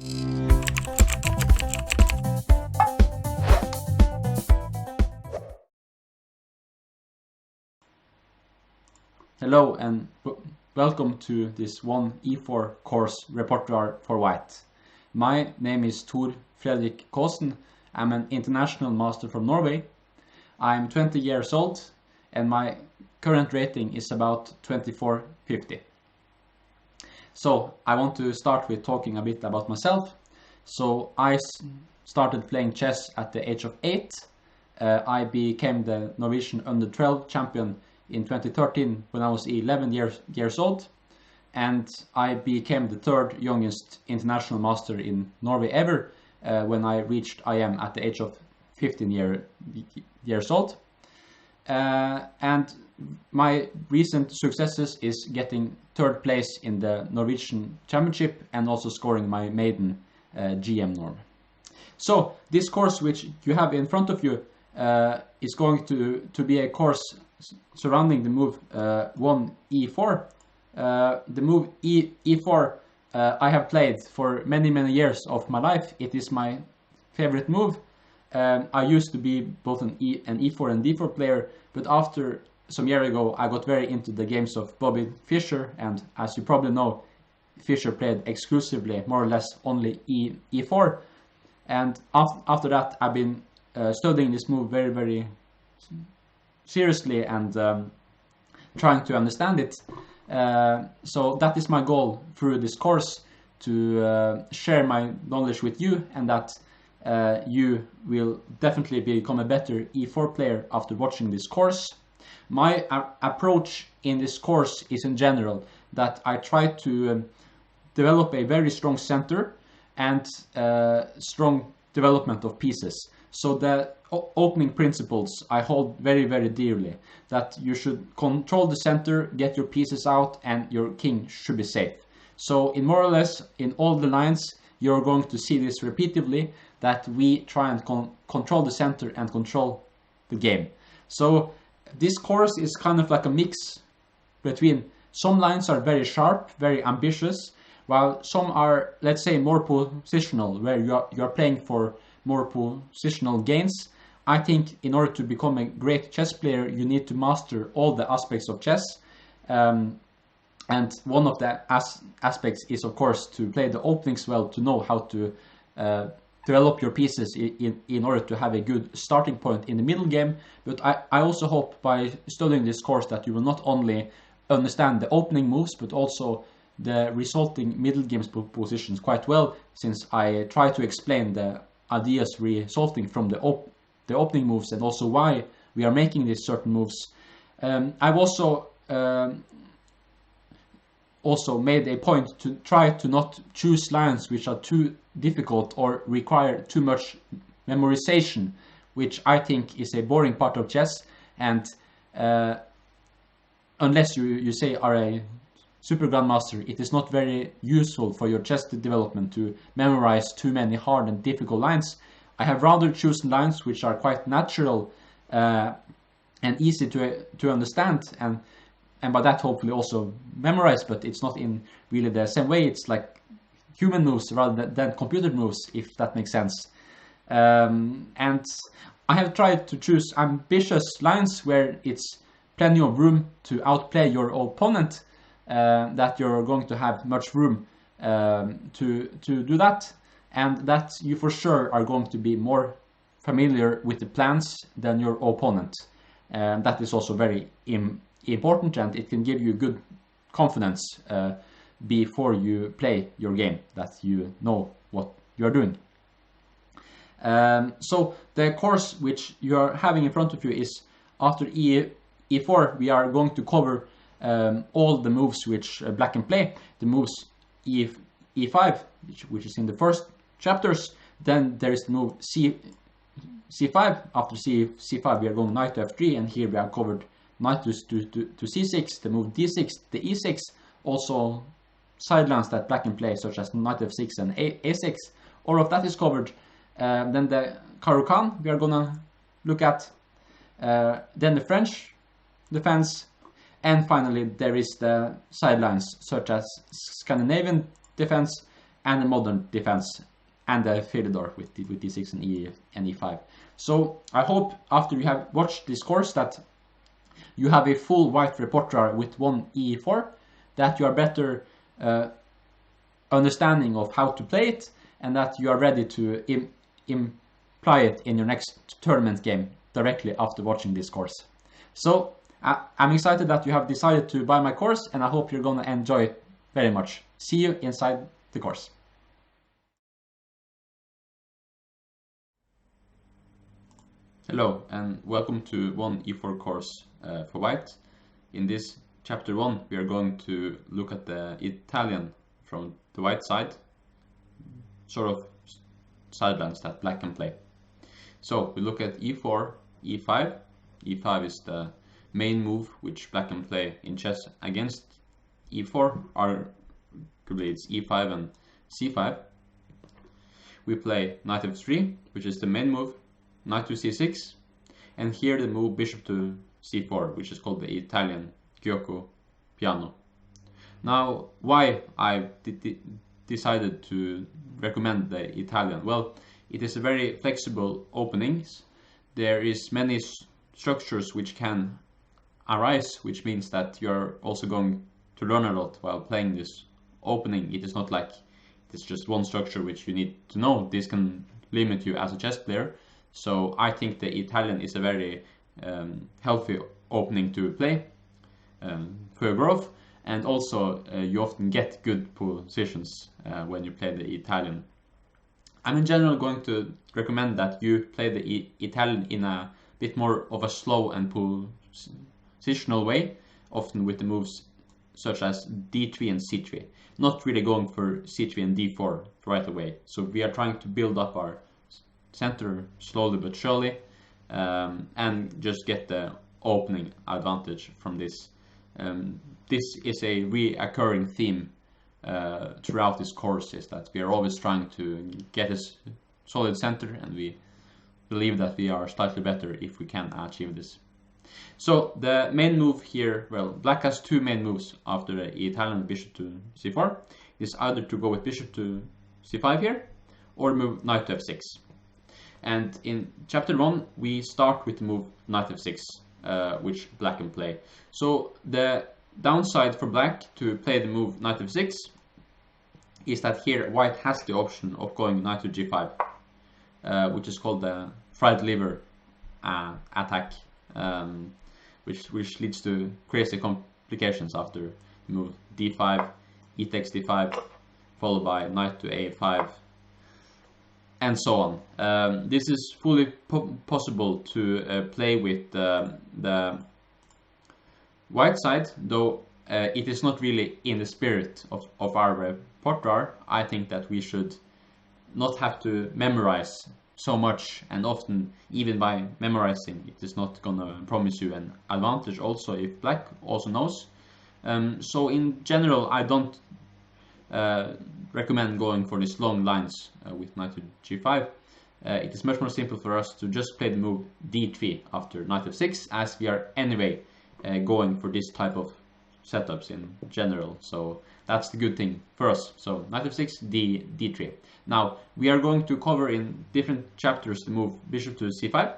Hello and welcome to this 1e4 course repertoire for white. My name is Tor Fredrik Kaasen. I'm an international master from Norway. I'm 20 years old and my current rating is about 2450. So I want to start with talking a bit about myself. So I started playing chess at the age of 8. I became the Norwegian under-12 champion in 2013 when I was 11 years old, and I became the third youngest international master in Norway ever when I reached IM at the age of 15 years old. And my recent successes is getting third place in the Norwegian Championship and also scoring my maiden GM norm. So this course which you have in front of you is going to be a course surrounding the move 1e4. The move e4 I have played for many years of my life. It is my favorite move. I used to be both an e4 and d4 player, but after some year ago I got very into the games of Bobby Fischer, and as you probably know, Fischer played exclusively, more or less only e4, and after that I've been studying this move very seriously and trying to understand it. So that is my goal through this course, to share my knowledge with you, and that you will definitely become a better e4 player after watching this course. My approach in this course is in general that I try to develop a very strong center and strong development of pieces. So the opening principles I hold very dearly, that you should control the center, get your pieces out, and your king should be safe. So in more or less in all the lines you're going to see this repeatedly, that we try and control the center and control the game. So this course is kind of like a mix between some lines are very sharp, very ambitious, while some are, let's say, more positional, where you are playing for more positional gains. I think in order to become a great chess player, you need to master all the aspects of chess. And one of the aspects is, of course, to play the openings well, to know how to develop your pieces in order to have a good starting point in the middle game. But I also hope by studying this course that you will not only understand the opening moves, but also the resulting middle game positions quite well, since I try to explain the ideas resulting from the opening moves and also why we are making these certain moves. I've also made a point to try to not choose lines which are too difficult or require too much memorization, which I think is a boring part of chess, and unless you say are a super grandmaster, it is not very useful for your chess development to memorize too many hard and difficult lines. I have rather chosen lines which are quite natural and easy to understand, and by that hopefully also memorize, but it's not in really the same way. It's like human moves rather than computer moves, if that makes sense. And I have tried to choose ambitious lines where it's plenty of room to outplay your opponent, that you're going to have much room to do that, and that you for sure are going to be more familiar with the plans than your opponent. That is also very important, and it can give you good confidence before you play your game, that you know what you are doing. So the course which you are having in front of you is after e4. We are going to cover all the moves which black can play. The moves e5, which is in the first chapters. Then there is the move c5. After c5 we are going knight to f3, and here we have covered knight to c6, the move d6, the e6, also sidelines that black can play, such as knight f6 and a6. All of that is covered. Then the Caro-Kann we are gonna look at. Then the French defense, and finally there is the sidelines such as Scandinavian defense, and a modern defense, and a Philidor with d6 and e5. So I hope after you have watched this course that you have a full white repertoire with one e4, that you are better understanding of how to play it, and that you are ready to apply it in your next tournament game directly after watching this course. So I'm excited that you have decided to buy my course, and I hope you're going to enjoy it very much. See you inside the course. Hello and welcome to one e4 course for white. In this chapter 1 we are going to look at the Italian from the white side, sort of sidelines that black can play. So we look at e4, e5. e5 is the main move which black can play in chess against e4. Arguably it's e5 and c5. We play knight f3, which is the main move, knight to c6, and here the move bishop to c4, which is called the Italian Gioco Piano. Now, why I decided to recommend the Italian? Well, it is a very flexible openings. There is many structures which can arise, which means that you're also going to learn a lot while playing this opening. It is not like it's just one structure which you need to know. This can limit you as a chess player. So I think the Italian is a very healthy opening to play for your growth, and also you often get good positions when you play the Italian. I'm in general going to recommend that you play the Italian in a bit more of a slow and positional way, often with the moves such as d3 and c3, not really going for c3 and d4 right away. So we are trying to build up our center slowly but surely, and just get the opening advantage from this. This is a reoccurring theme throughout this course, is that we are always trying to get a solid center, and we believe that we are slightly better if we can achieve this. So the main move here, well, black has two main moves after the Italian bishop to c4. Is either to go with bishop to c5 here, or move knight to f6. And in chapter 1 we start with the move knight f6, which black can play. So the downside for black to play the move knight f6 is that here white has the option of going knight to g5, which is called the fried liver attack, which leads to crazy complications after the move d5, e takes d5, followed by knight to a5, and so on. This is fully possible to play with the white side, though it is not really in the spirit of our repertoire. I think that we should not have to memorize so much, and often even by memorizing it is not gonna promise you an advantage also if black also knows. So in general I don't recommend going for these long lines with knight to g5. It is much more simple for us to just play the move d3 after knight f6, as we are anyway going for this type of setups in general. So that's the good thing for us. So knight f6, d3. Now we are going to cover in different chapters the move bishop to c5.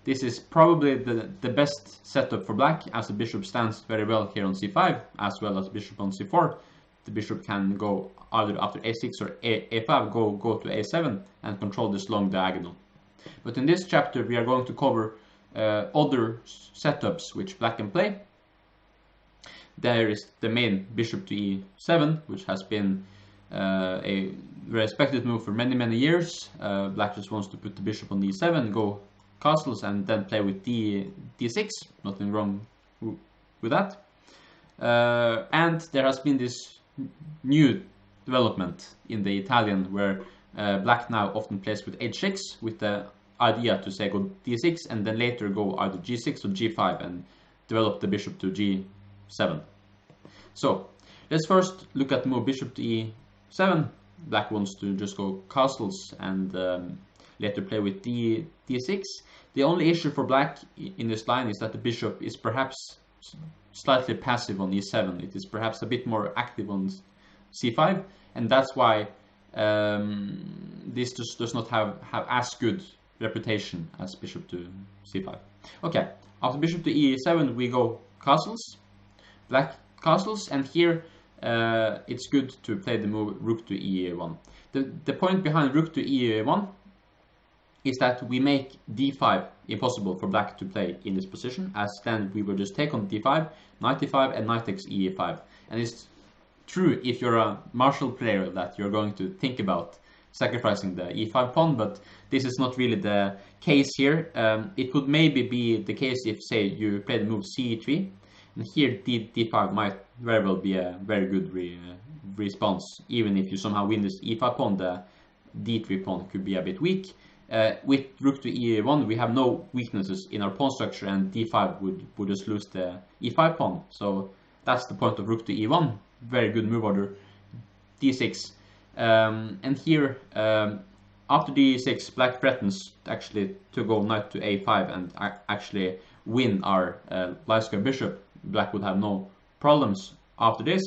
This is probably the best setup for black, as the bishop stands very well here on c5, as well as bishop on c4. The bishop can go either after a6 or a5, go to a7 and control this long diagonal. But in this chapter we are going to cover other setups which black can play. There is the main bishop to e7, which has been a respected move for many years. Black just wants to put the bishop on d7, go castles, and then play with d6. Nothing wrong with that. And there has been this new development in the Italian where black now often plays with h6, with the idea to say go d6 and then later go either g6 or g5 and develop the bishop to g7. So let's first look at the move bishop to e7. Black wants to just go castles and later play with d6. The only issue for black in this line is that the bishop is perhaps slightly passive on e7. It is perhaps a bit more active on c5, and that's why this just does not have as good reputation as bishop to c5. Okay, after bishop to e7 we go castles, black castles, and here it's good to play the move rook to e1. The point behind rook to e1 is that we make d5 impossible for black to play in this position, as then we will just take on d5, knight d5, and knight takes e5. And it's true if you're a martial player that you're going to think about sacrificing the e5 pawn, but this is not really the case here. It could maybe be the case if, say, you play the move c3, and here d5 might very well be a very good response. Even if you somehow win this e5 pawn, the d3 pawn could be a bit weak. With rook to e1 we have no weaknesses in our pawn structure, and d5 would just lose the e5 pawn. So that's the point of rook to e1. Very good move order. d6, and here after d6 black threatens actually to go knight to a5 and actually win our light square bishop. Black would have no problems after this.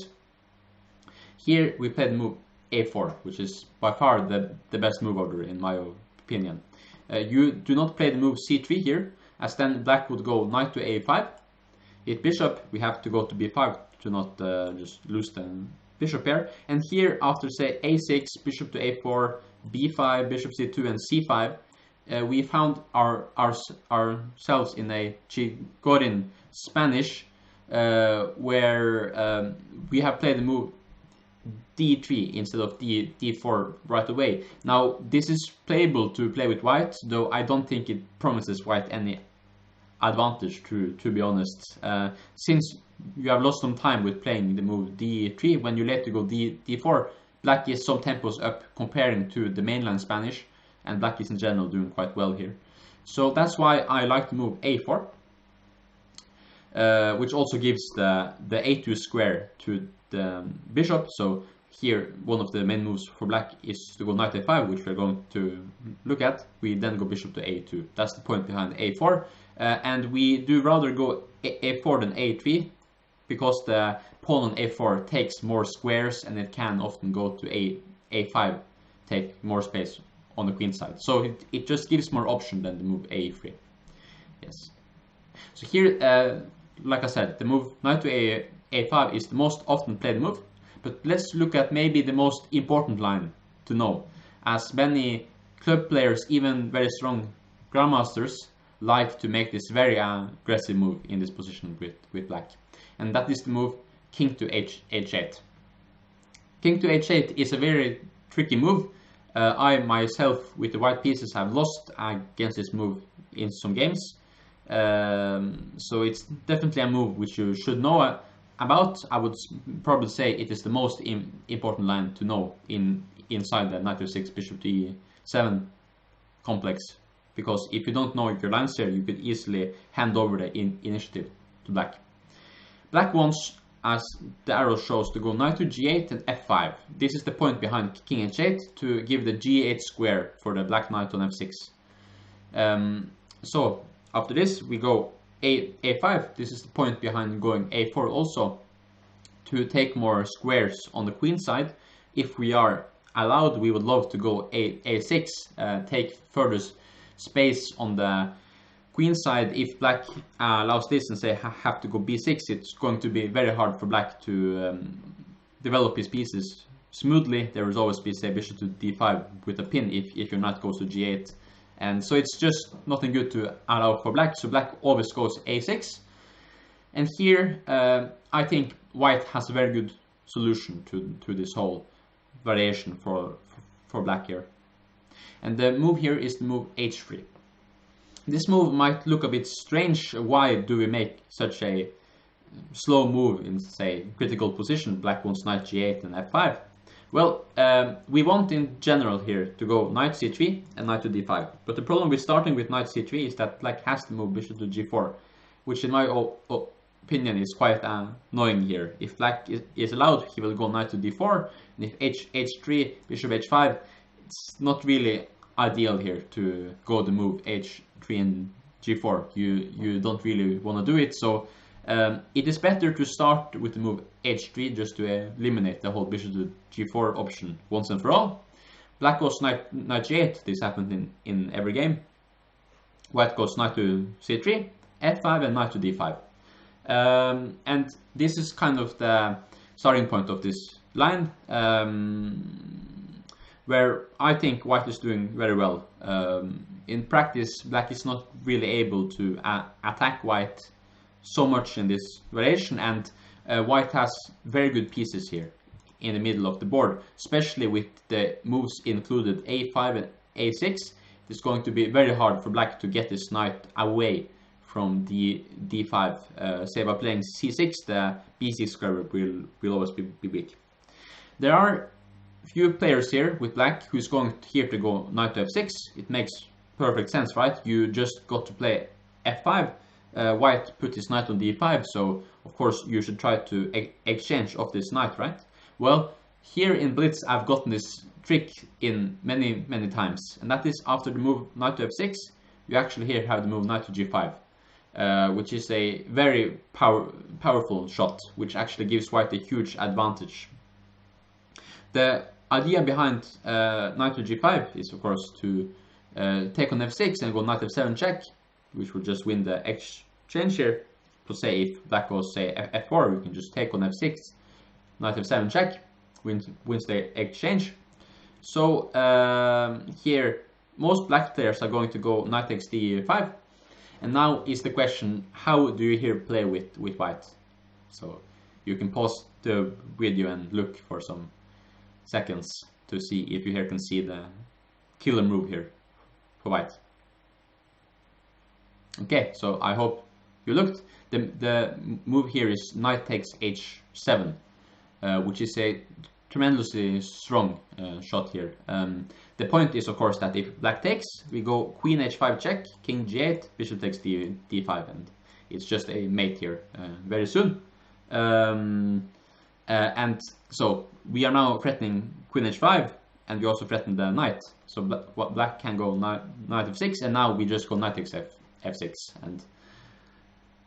Here we play the move a4, which is by far the best move order in my opinion. You do not play the move c3 here, as then black would go knight to a5, hit bishop, we have to go to b5 to not just lose the bishop here. And here after, say, a6, bishop to a4, b5, bishop c2, and c5, we found ourselves in a Chigorin Spanish where we have played the move d3 instead of d4 right away. Now this is playable to play with white, though I don't think it promises white any advantage, to be honest. Since you have lost some time with playing the move d3, when you later go d4, black is some tempos up comparing to the mainland Spanish, and black is in general doing quite well here. So that's why I like to move a4, which also gives the a2 square to the bishop. So here one of the main moves for black is to go knight a5, which we're going to look at. We then go bishop to a2. That's the point behind a4, and we do rather go a4 than a3, because the pawn on a4 takes more squares, and it can often go to a5, take more space on the queen side. So it just gives more option than the move a3. Yes. So here, like I said, the move knight to a5 is the most often played move, but let's look at maybe the most important line to know, as many club players, even very strong grandmasters, like to make this very aggressive move in this position with black, and that is the move king to h8. King to h8 is a very tricky move. I myself, with the white pieces, have lost against this move in some games. So it's definitely a move which you should know about. I would probably say it is the most important line to know inside the knight to 6 bishop to e7 complex, because if you don't know your lines here, you could easily hand over the initiative to black. Black wants, as the arrow shows, to go knight to g8 and f5. This is the point behind king h8, to give the g8 square for the black knight on f6. So after this we go a5. This is the point behind going a4 also, to take more squares on the queen side. If we are allowed, we would love to go a6, take further space on the queen side. If black allows this and say have to go b6, it's going to be very hard for black to develop his pieces smoothly. There will always be, say, bishop to d5 with a pin if your knight goes to g8. And so it's just nothing good to allow for black, so black always goes a6. And here I think white has a very good solution to this whole variation for black here. And the move here is the move h3. This move might look a bit strange. Why do we make such a slow move in, say, critical position? Black wants knight g8 and f5. Well, we want in general here to go knight c3 and knight to d5. But the problem with starting with knight c3 is that black has to move bishop to g4, which in my opinion is quite annoying here. If black is allowed, he will go knight to d4, and if h3, bishop h5, it's not really ideal here to go the move h3 and g4. You don't really want to do it, so It is better to start with the move h3 just to eliminate the whole bishop to g4 option once and for all. Black goes knight g8. This happened in every game. White goes knight to c3, f5, and knight to d5. And this is kind of the starting point of this line, where I think white is doing very well. In practice, black is not really able to attack white so much in this variation, and white has very good pieces here in the middle of the board, especially with the moves included a5 and a6. It's going to be very hard for black to get this knight away from the d5. Say by playing c6, the b6 square will always be weak. There are few players here with black who's going here to go knight to f6. It makes perfect sense, right? You just got to play f5. White put his knight on d5, so of course you should try to exchange off this knight, right? Well, here in Blitz I've gotten this trick in many times, and that is after the move knight to f6, you actually here have the move knight to g5, which is a very powerful shot, which actually gives white a huge advantage. The idea behind knight to g5 is of course to take on f6 and go knight f7 check, which will just win the exchange here. So say if black goes say f4, we can just take on f6, knight f7 check, wins the exchange. So here most black players are going to go knight takes d5, and now is the question, how do you here play with white? So you can pause the video and look for some seconds to see if you here can see the killer move here for white. Okay, so I hope you looked. The move here is knight takes h7, which is a tremendously strong shot here. The point is of course that if black takes, we go queen h5 check, king g8, bishop takes d5, and it's just a mate here very soon. And so we are now threatening queen h5, and we also threaten the knight. So black can go knight f6, and now we just go knight takes f6, and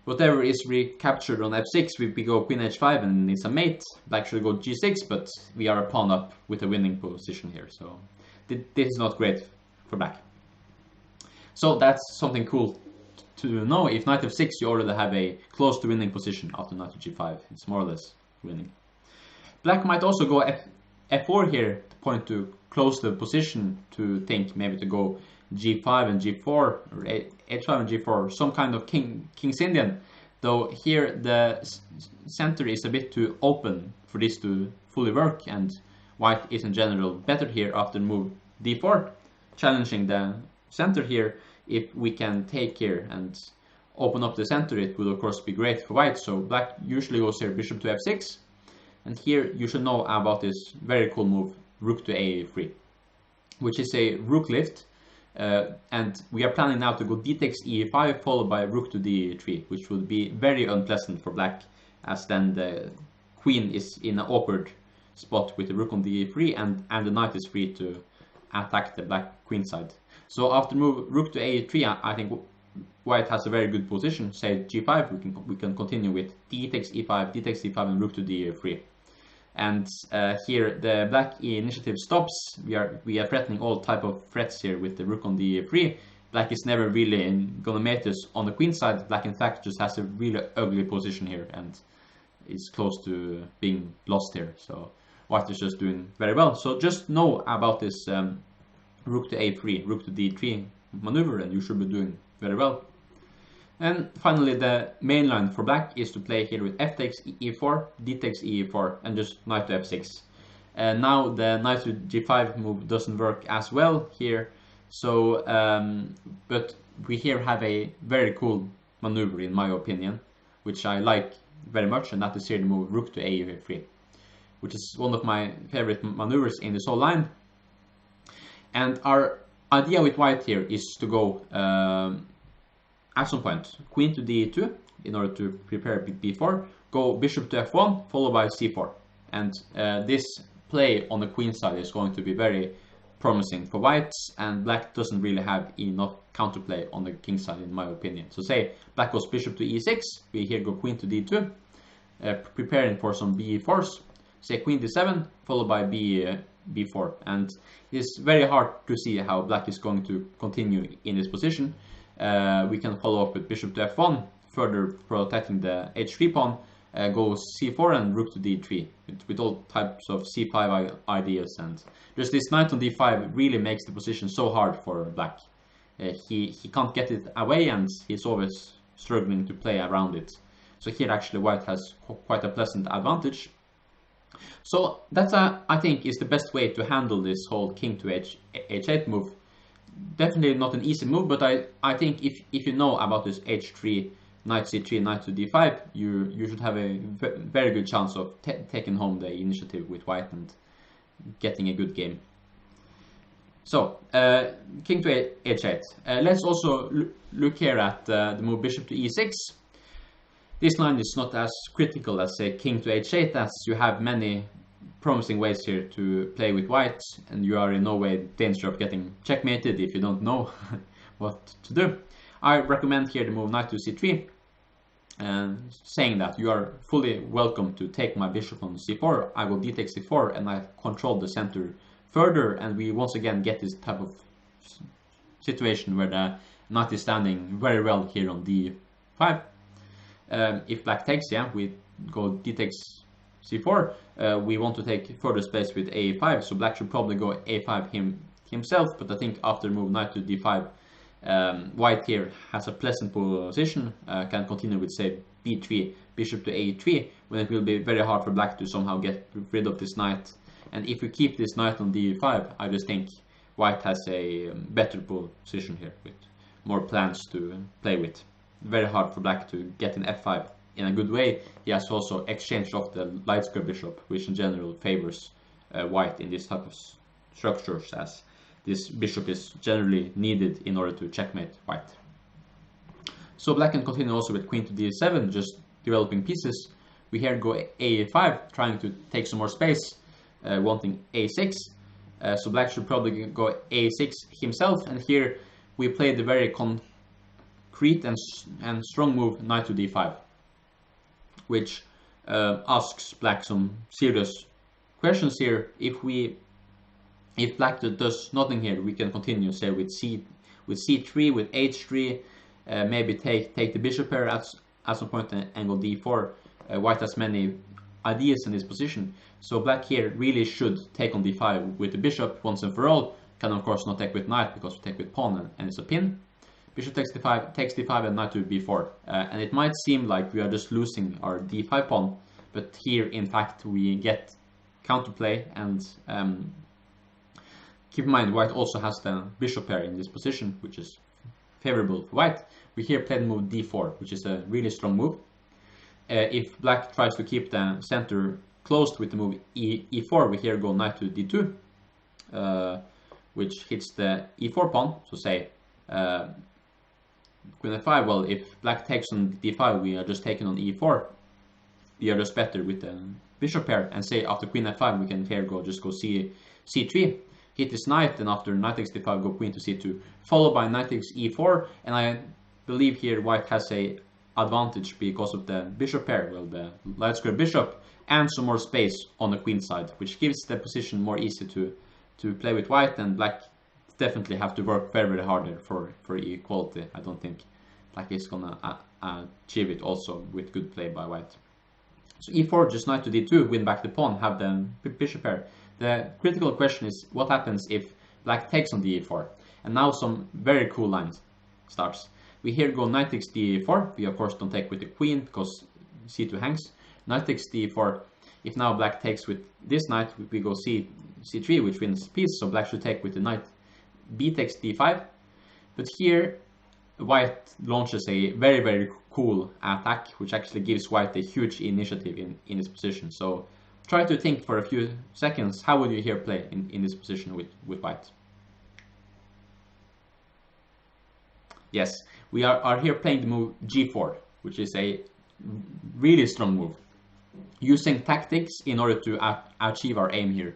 whatever is recaptured on f6, we go queen h5 and it's a mate. Black should go g6, but we are a pawn up with a winning position here, so this is not great for black. So that's something cool to know. If knight f6, you already have a close to winning position after knight to g5. It's more or less winning. Black might also go f4 here, to point to close the position, to think maybe to go g5 and g4, or h5 and g4, some kind of King's Indian. Though here the center is a bit too open for this to fully work, and white is in general better here after move d4, challenging the center here. If we can take here and open up the center, it will of course be great for white. So black usually goes here bishop to f6, and here you should know about this very cool move rook to a3, which is a rook lift. And we are planning now to go d takes e5 followed by rook to d3, which would be very unpleasant for black, as then the queen is in an awkward spot with the rook on d3, and the knight is free to attack the black queen side. So after move rook to a3, I think white has a very good position. Say g5, we can continue with d takes e5, d takes e5, and rook to d3. And here the black initiative stops. We are threatening all type of threats here with the rook on d3. Black is never really gonna mate us on the queen side. Black in fact just has a really ugly position here and is close to being lost here. So white is just doing very well. So just know about this rook to a3, rook to d3 maneuver, and you should be doing very well. And finally, the main line for black is to play here with f takes e4, d takes e4, and just knight to f6. Now the knight to g5 move doesn't work as well here, so but we here have a very cool maneuver in my opinion, which I like very much, and that is here the move rook to a3, which is one of my favorite maneuvers in this whole line. And our idea with white here is to go at some point queen to d2 in order to prepare b4, go bishop to f1 followed by c4, and this play on the queen side is going to be very promising for whites, and black doesn't really have enough counterplay on the king side in my opinion. So say black goes bishop to e6, we here go queen to d2, preparing for some b4s. Say queen d7 followed by b4, and it's very hard to see how black is going to continue in this position. We can follow up with bishop to f1, further protecting the h3 pawn, go c4 and rook to d3 with all types of c5 ideas, and just this knight on d5 really makes the position so hard for black. He can't get it away, and he's always struggling to play around it. So here actually white has quite a pleasant advantage. So that's I think is the best way to handle this whole king to h8 move. Definitely not an easy move, but I think if you know about this h3, knight c3, knight to d5, you should have a very good chance of taking home the initiative with white and getting a good game. So king to h8. Let's also look here at the move bishop to e6. This line is not as critical as a king to h8, as you have many promising ways here to play with white, and you are in no way danger of getting checkmated if you don't know what to do. I recommend here the move knight to c3, and saying that you are fully welcome to take my bishop on c4. I will d takes c4, and I control the center further, and we once again get this type of situation where the knight is standing very well here on d5. If black takes, yeah, we go d takes c4. We want to take further space with a5, so black should probably go a5 himself, but I think after move knight to d5, white here has a pleasant position, can continue with say b3, bishop to a3, when it will be very hard for black to somehow get rid of this knight. And if we keep this knight on d5, I just think white has a better position here with more plans to play with. Very hard for black to get an f5 in a good way. He has also exchanged off the light square bishop, which in general favors white in this type of structures, as this bishop is generally needed in order to checkmate white. So black can continue also with queen to d7, just developing pieces. We here go a5, trying to take some more space, wanting a6. So black should probably go a6 himself, and here we play the very concrete and strong move knight to d5, which asks black some serious questions here. If black does nothing here, we can continue say with c3, with h3, maybe take the bishop here at some point and go d4. White has many ideas in this position, so black here really should take on d5 with the bishop once and for all. Can of course not take with knight because we take with pawn and it's a pin. Bishop takes d5 and knight to b4, and it might seem like we are just losing our d5 pawn, but here in fact we get counterplay, and keep in mind white also has the bishop pair in this position, which is favorable for white. We here play the move d4, which is a really strong move. If black tries to keep the center closed with the move e4, we here go knight to d2, which hits the e4 pawn. So say queen f5, well, if black takes on d5, we are just taking on e4. We are just better with the bishop pair, and say after queen f5, we can here go c3, hit this knight, and after knight takes d5, go queen to c2, followed by knight takes e4, and I believe here white has a advantage because of the bishop pair, well, the light square bishop, and some more space on the queen side, which gives the position more easy to play with white, and black definitely have to work very harder for equality. I don't think black is gonna achieve it also with good play by white. So e4, just knight to d2, win back the pawn, have the bishop pair. The critical question is what happens if black takes on d4, and now some very cool lines starts. We here go knight takes d4. We of course don't take with the queen because c2 hangs. Knight takes d4. If now black takes with this knight, we go c3, which wins piece, so black should take with the knight. B takes d5, but here white launches a very cool attack, which actually gives white a huge initiative in this position. So try to think for a few seconds, how would you here play in this position with white? Yes, we are here playing the move g4, which is a really strong move, using tactics in order to achieve our aim here.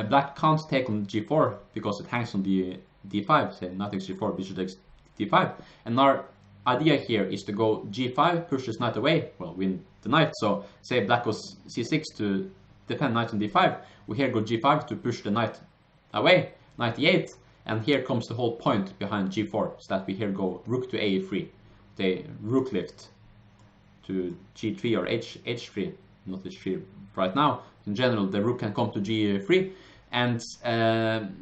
Black can't take on g4 because it hangs on the d5, say knight takes g4, bishop takes d5. And our idea here is to go g5, push this knight away, well, win the knight. So say black goes c6 to defend knight on d5, we here go g5 to push the knight away, knight e8, and here comes the whole point behind g4, so that we here go rook to a3, the rook lift to g3 or h3, not h3 right now. In general, the rook can come to g3, and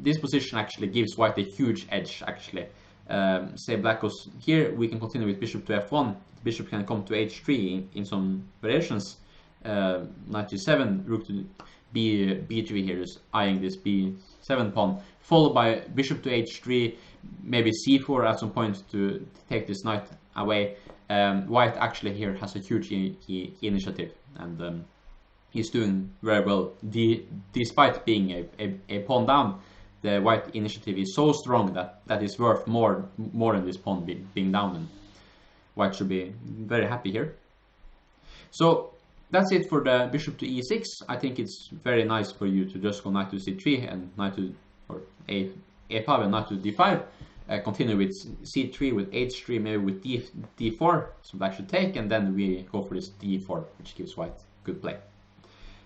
this position actually gives white a huge edge, actually. Say black goes here, we can continue with bishop to f1, the bishop can come to h3 in some variations, knight g7, rook to b3 here is eyeing this b7 pawn, followed by bishop to h3, maybe c4 at some point to take this knight away. White actually here has a huge initiative, and he's doing very well. Despite being a pawn down, the white initiative is so strong that is worth more than this pawn being down, and white should be very happy here. So that's it for the bishop to e6. I think it's very nice for you to just go knight to c3 and knight to or a5 and knight to d5. Continue with c3, with h3, maybe with d4. So black should take, and then we go for this d4, which gives white good play.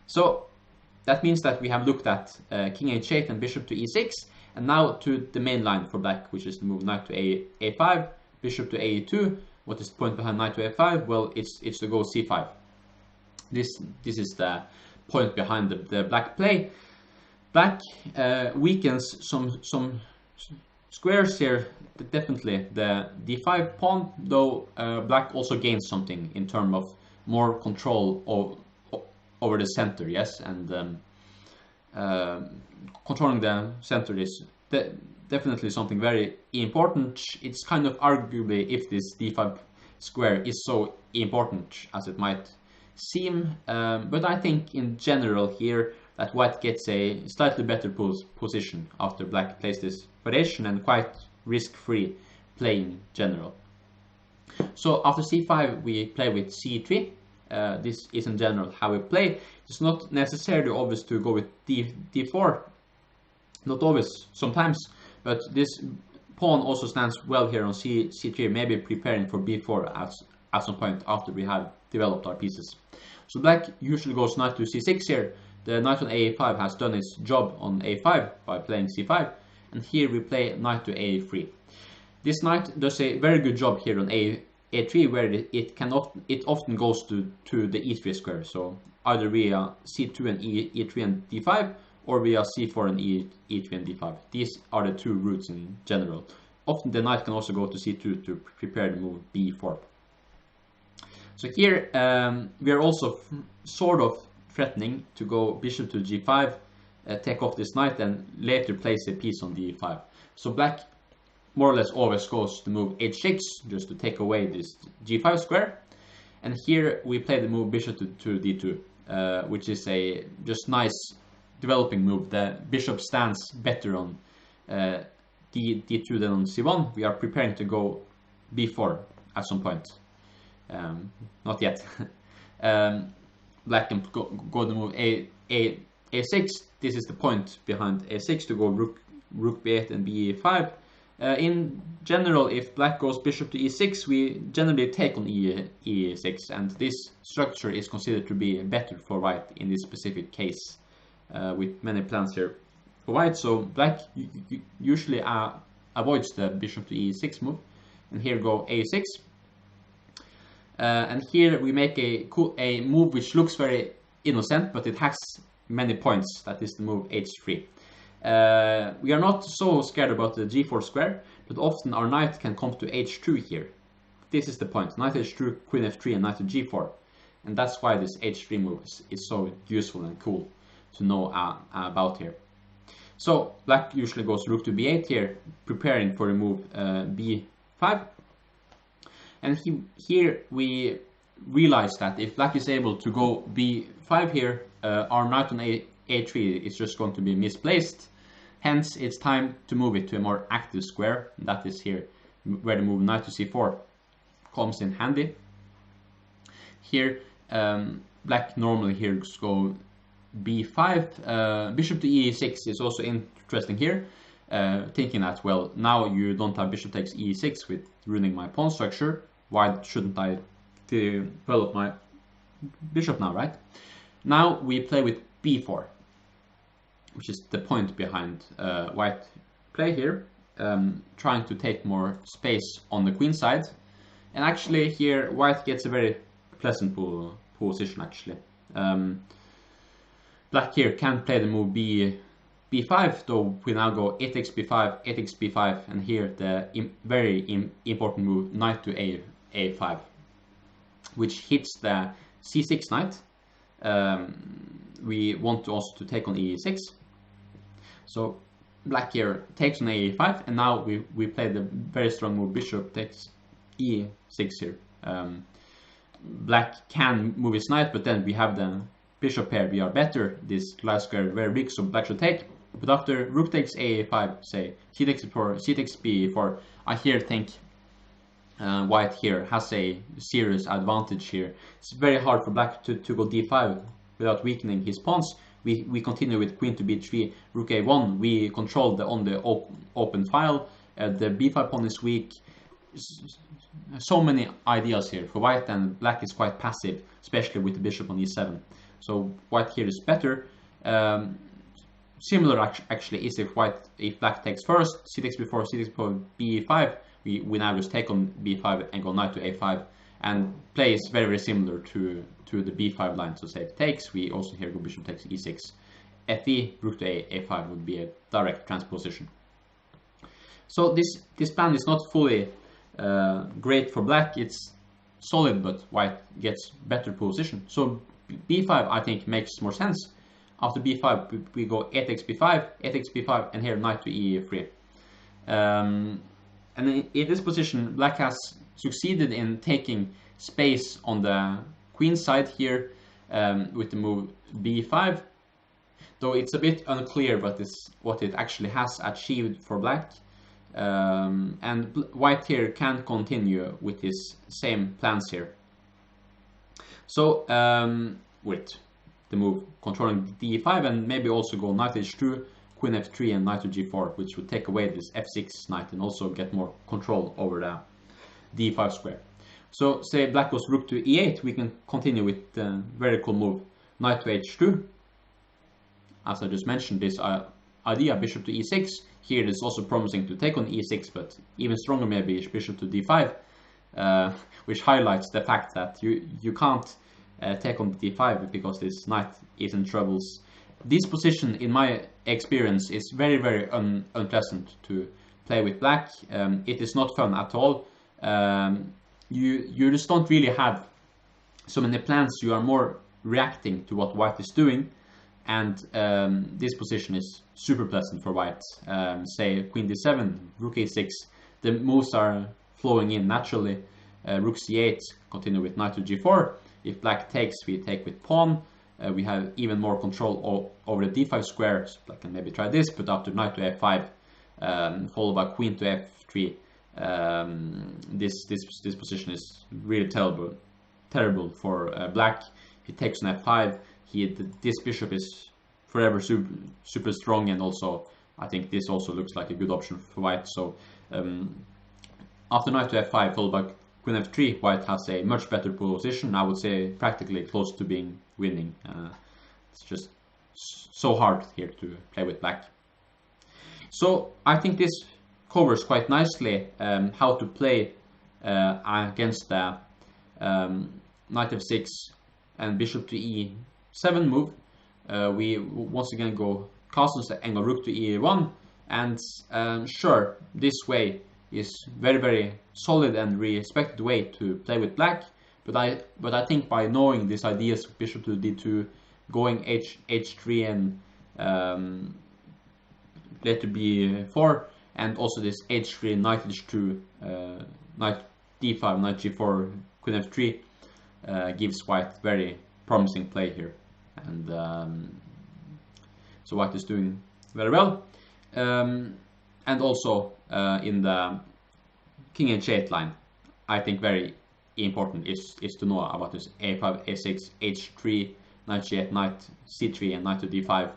So that means that we have looked at king h8 and bishop to e6, and now to the main line for black, which is to move knight to a5, bishop to a2. What is the point behind knight to a5? Well, it's to go c5. This is the point behind the black play. Black weakens some squares here, definitely the d5 pawn, though black also gains something in terms of more control over the center, yes, and controlling the center is definitely something very important. It's kind of arguably if this d5 square is so important as it might seem, but I think in general here that white gets a slightly better position after black plays this variation, and quite risk-free play in general. So after c5 we play with c3. This is in general how we play. It's not necessarily obvious to go with d4, not always, sometimes, but this pawn also stands well here on c3, maybe preparing for b4 at some point after we have developed our pieces. So black usually goes knight to c6 here. The knight on a5 has done its job on a5 by playing c5, and here we play knight to a3. This knight does a very good job here on a3, where it often goes to the e3 square, so either via c2 and e3 and d5, or via c4 and e3 and d5. These are the two routes in general. Often the knight can also go to c2 to prepare the move b4. So here we are also sort of threatening to go bishop to g5, take off this knight, and later place a piece on d5. So black more or less always goes to move h6 just to take away this g5 square, and here we play the move bishop to d2, which is a just nice developing move. The bishop stands better on d2 than on c1. We are preparing to go b4 at some point. Not yet. Black can go to move a6. This is the point behind a6, to go rook b8 and b5. In general, if black goes bishop to e6, we generally take on e6, and this structure is considered to be better for white in this specific case, with many plans here for white. So black usually avoids the bishop to e6 move, and here go a6. And here we make a move which looks very innocent, but it has many points. That is the move h3. We are not so scared about the g4 square, but often our knight can come to h2 here. This is the point: knight h2, queen f3, and knight to g4. And that's why this h3 move is so useful and cool to know about here. So black usually goes rook to b8 here, preparing for the move b5. And here we realize that if black is able to go b5 here, our knight on a3 is just going to be misplaced. Hence, it's time to move it to a more active square. That is here where the move knight to c4 comes in handy. Here, black normally here go b5. Bishop to e6 is also interesting here, thinking that, well, now you don't have bishop takes e6 with ruining my pawn structure. Why shouldn't I develop my bishop now, right? Now we play with b4, which is the point behind white play here, trying to take more space on the queen side. And actually here white gets a very pleasant position actually. Black here can play the move b5, though we now go 8x b5, 8x b5, and here the very important move knight to a5, which hits the c6 knight. We want to also to take on e6. So black here takes on a5, and now we play the very strong move bishop takes e6 here. Black can move his knight, but then we have the bishop pair. We are better. This light square is very weak, so black should take. But after rook takes a5, say c takes b4, c takes b4, I here think white here has a serious advantage here. It's very hard for black to go d5 without weakening his pawns. We continue with queen to b3, rook a1. We control on the open file. The b5 pawn is weak. So many ideas here for white, and black is quite passive, especially with the bishop on e7. So white here is better. Similar actually is if black takes first, c takes b4, c takes b5. We now just take on b5 and go knight to a5, and play is very similar to the b5 line. So say if it takes, we also here go bishop takes e6, fe, rook to a5 would be a direct transposition. So this plan is not fully great for black. It's solid, but white gets better position. So b5 I think makes more sense. After b5 we go 8x b5, 8x b5, and here knight to e3. And in this position black has succeeded in taking space on the queen side here with the move b5, though it's a bit unclear what it actually has achieved for black. And white here can continue with his same plans here. So with the move controlling d5, and maybe also go knight h2, queen f3, and knight to g4, which would take away this f6 knight and also get more control over the d5 square. So say black goes rook to e8, we can continue with the very cool move knight to h2. As I just mentioned, this idea bishop to e6. Here it is also promising to take on e6, but even stronger maybe is bishop to d5, which highlights the fact that you can't take on d5 because this knight is in troubles. This position, in my experience, is very unpleasant to play with black. It is not fun at all. You just don't really have so many plans. You are more reacting to what white is doing, and this position is super pleasant for white. Say queen d7, rook a6, the moves are flowing in naturally. Rook c8, continue with knight to g4. If black takes, we take with pawn. We have even more control over the d5 square. So black can maybe try this, but after knight to f5, followed by queen to f3, this position is really terrible for black. He takes on f5. This bishop is forever super strong, and also I think this also looks like a good option for white. So after knight to f5 followed by queen f3, white has a much better position. I would say practically close to being winning. It's just so hard here to play with black. So I think this covers quite nicely how to play against the knight f6 and bishop to e7 move. We once again go castles and go rook to e1, and sure, this way is very solid and respected way to play with black, but I think by knowing these ideas, bishop to d2, going h3 and later b4, and also this h3, knight h2, knight d5, knight g4, queen f3 gives white very promising play here, and so white is doing very well. And also in the king h8 line, I think very important is to know about this a5, a6, h3 knight g8, knight c3, and knight to d5,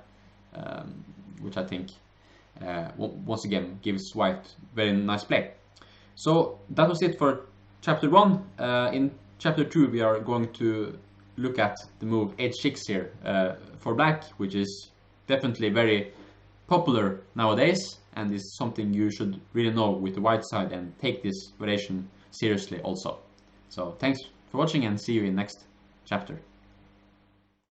which I think once again gives white very nice play. So that was it for chapter 1. In chapter 2 we are going to look at the move h6 here for black, which is definitely very popular nowadays, and is something you should really know with the white side and take this variation seriously also. So thanks for watching, and see you in next chapter.